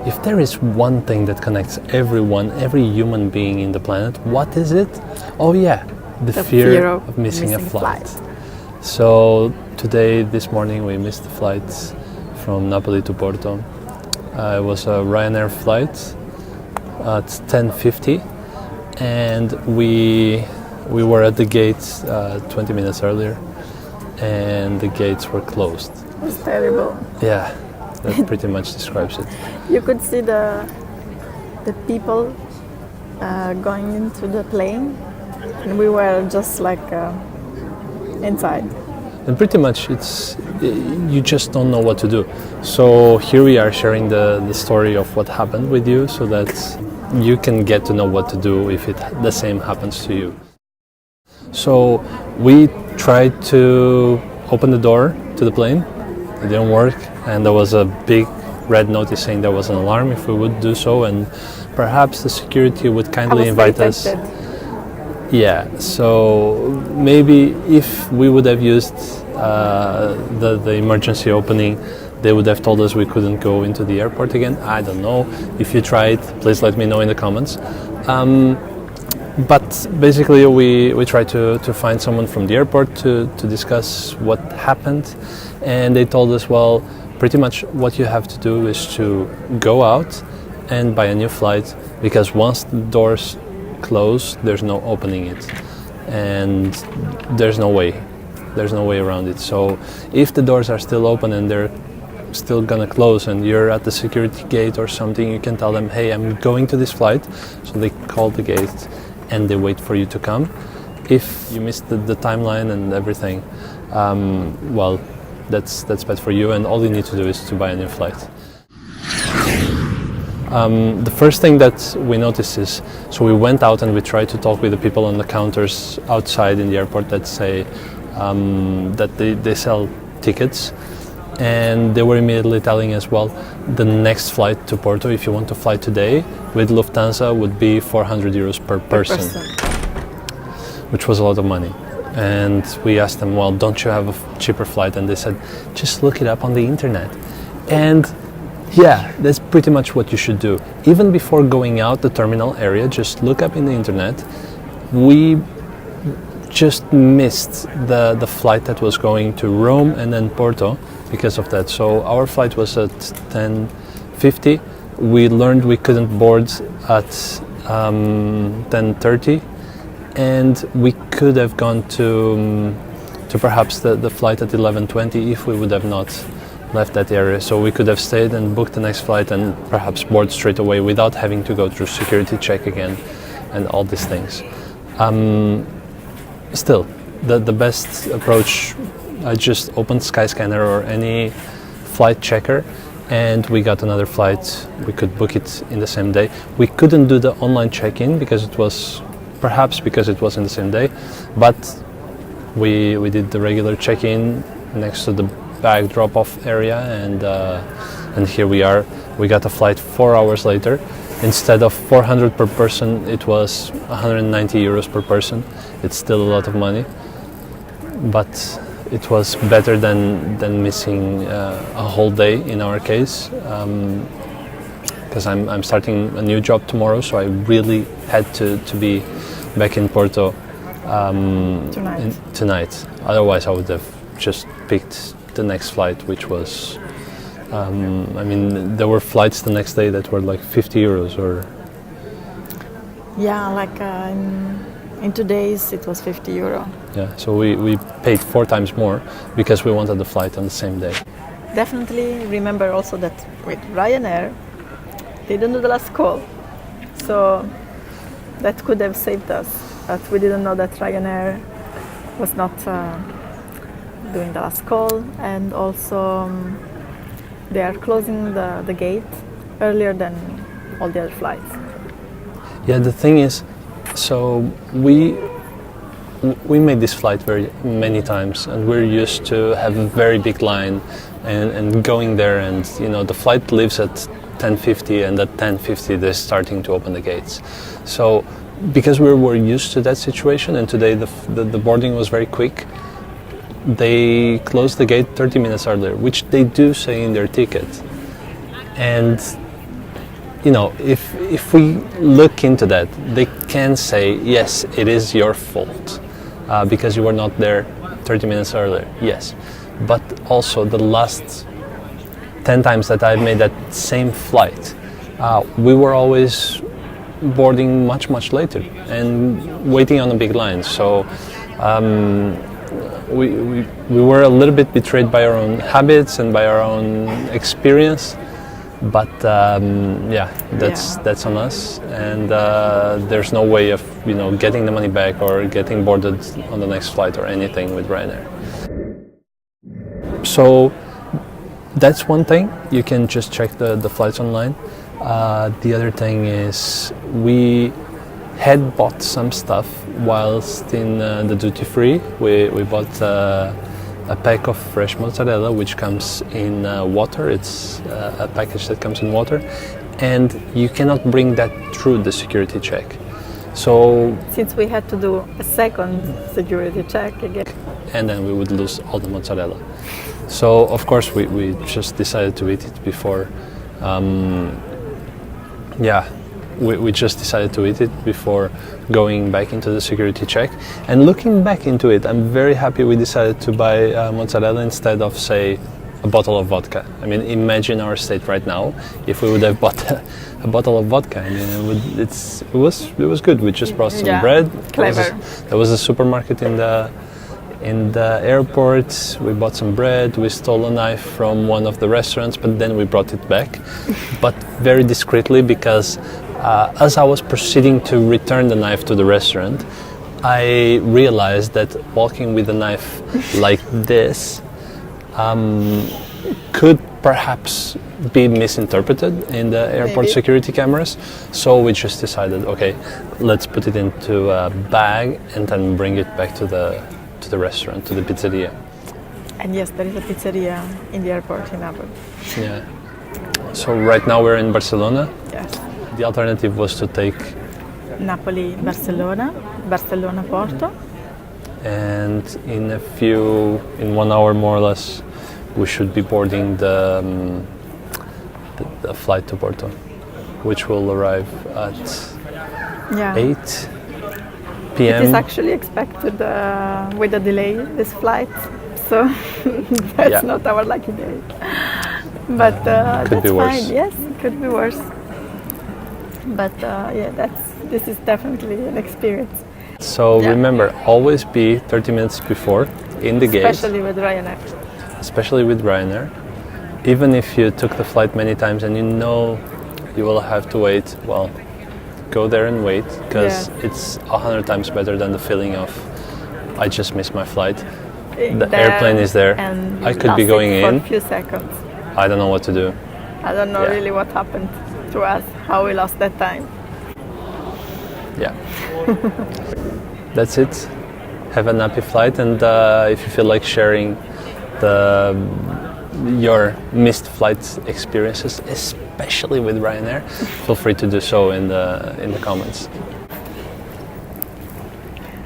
if there is one thing that connects everyone, every human being in the planet, what is it? Oh yeah, the fear of missing a flight. So today, this morning, we missed the flight from Napoli to Porto. It was a Ryanair flight at 10:50, and we were at the gates 20 minutes earlier, and the gates were closed. It was terrible. Yeah, that pretty much describes it. You could see the people going into the plane, and we were just like inside. And pretty much you just don't know what to do. So here we are sharing the story of what happened with you so that you can get to know what to do if the same happens to you. So we tried to open the door to the plane. It didn't work, and there was a big red notice saying there was an alarm if we would do so, and perhaps the security would kindly invite us. Yeah, so maybe if we would have used the emergency opening, they would have told us we couldn't go into the airport again. I don't know. If you tried, please let me know in the comments. But basically we tried to find someone from the airport to discuss what happened, and they told us, well, pretty much what you have to do is to go out and buy a new flight, because once the doors close, there's no opening it, and there's no way around it. So if the doors are still open and they're still gonna close and you're at the security gate or something, you can tell them, hey, I'm going to this flight. So they call the gate and they wait for you to come. If you missed the timeline and everything, well, that's bad for you, and all you need to do is to buy a new flight. The first thing that we noticed is, so we went out and we tried to talk with the people on the counters outside in the airport that say that they sell tickets, and they were immediately telling us, well, the next flight to Porto, if you want to fly today with Lufthansa, would be 400 euros per person, which was a lot of money. And we asked them, well, don't you have a cheaper flight? And they said, just look it up on the internet. And yeah, that's pretty much what you should do. Even before going out the terminal area, just look up in the internet. We just missed the flight that was going to Rome and then Porto because of that. So our flight was at 10:50. We learned we couldn't board at 10:30, and we could have gone to perhaps the flight at 11:20 if we would have not left that area. So we could have stayed and booked the next flight and perhaps board straight away without having to go through security check again and all these things. Still, the best approach, I just opened Skyscanner or any flight checker, and we got another flight. We could book it in the same day. We couldn't do the online check-in because it was in the same day, but we did the regular check-in next to the bag drop-off area, and here we are. We got a flight 4 hours later. Instead of 400 per person, it was 190 euros per person. It's still a lot of money, but it was better than missing a whole day in our case, because I'm starting a new job tomorrow, so I really had to be back in Porto tonight. Otherwise I would have just picked the next flight, which was there were flights the next day that were like 50 euros or... Yeah, like in 2 days it was 50 euro. Yeah, so we paid 4 times more because we wanted the flight on the same day. Definitely remember also that with Ryanair, they didn't do the last call. So that could have saved us, but we didn't know that Ryanair was not doing the last call, and also they are closing the gate earlier than all the other flights. Yeah, the thing is, so we made this flight very many times, and we're used to have a very big line and going there, and the flight leaves at 10:50, and at 10:50 they're starting to open the gates. So because we were used to that situation, and today the boarding was very quick, they closed the gate 30 minutes earlier, which they do say in their ticket. And you know, if we look into that, they can say, yes, it is your fault because you were not there 30 minutes earlier. Yes, but also the last 10 times that I've made that same flight, we were always boarding much later and waiting on a big line. So we were a little bit betrayed by our own habits and by our own experience. But yeah, that's on us, and there's no way of getting the money back or getting boarded on the next flight or anything with Ryanair. So that's one thing. You can just check the flights online. The other thing is we had bought some stuff whilst in the duty free. We bought a pack of fresh mozzarella, which comes in water. It's a package that comes in water, and you cannot bring that through the security check. So since we had to do a second security check again, and then we would lose all the mozzarella. So of course we just decided to eat it before. We just decided to eat it before going back into the security check. And looking back into it, I'm very happy we decided to buy mozzarella instead of, say, a bottle of vodka. I mean, imagine our state right now if we would have bought a bottle of vodka. I mean, it was good. We just brought some bread. Clever. There was a supermarket in the airport. We bought some bread. We stole a knife from one of the restaurants, but then we brought it back, but very discreetly, because as I was proceeding to return the knife to the restaurant, I realized that walking with a knife like this could perhaps be misinterpreted in the airport security cameras. So we just decided, okay, let's put it into a bag and then bring it back to the restaurant, to the pizzeria. And yes, there is a pizzeria in the airport in Napoli. Yeah. So right now we're in Barcelona. Yes. The alternative was to take Napoli, Barcelona, Porto. And in 1 hour more or less, we should be boarding the flight to Porto, which will arrive at 8 p.m. It is actually expected with a delay, this flight, so that's not our lucky day. But could be worse. Fine. Yes, it could be worse. But this is definitely an experience. So remember, always be 30 minutes before in the gate. Especially with Ryanair. Especially with Ryanair. Even if you took the flight many times and you will have to wait, well, go there and wait, because it's 100 times better than the feeling of I just missed my flight. The airplane is there. And I could be going in for a few seconds. I don't know what to do. I don't know really what happened to us, how we lost that time. Yeah. That's it. Have a happy flight, and if you feel like sharing your missed flight experiences, especially with Ryanair, feel free to do so in the comments.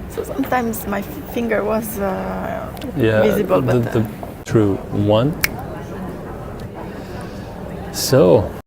So sometimes my finger was visible, but the true one. So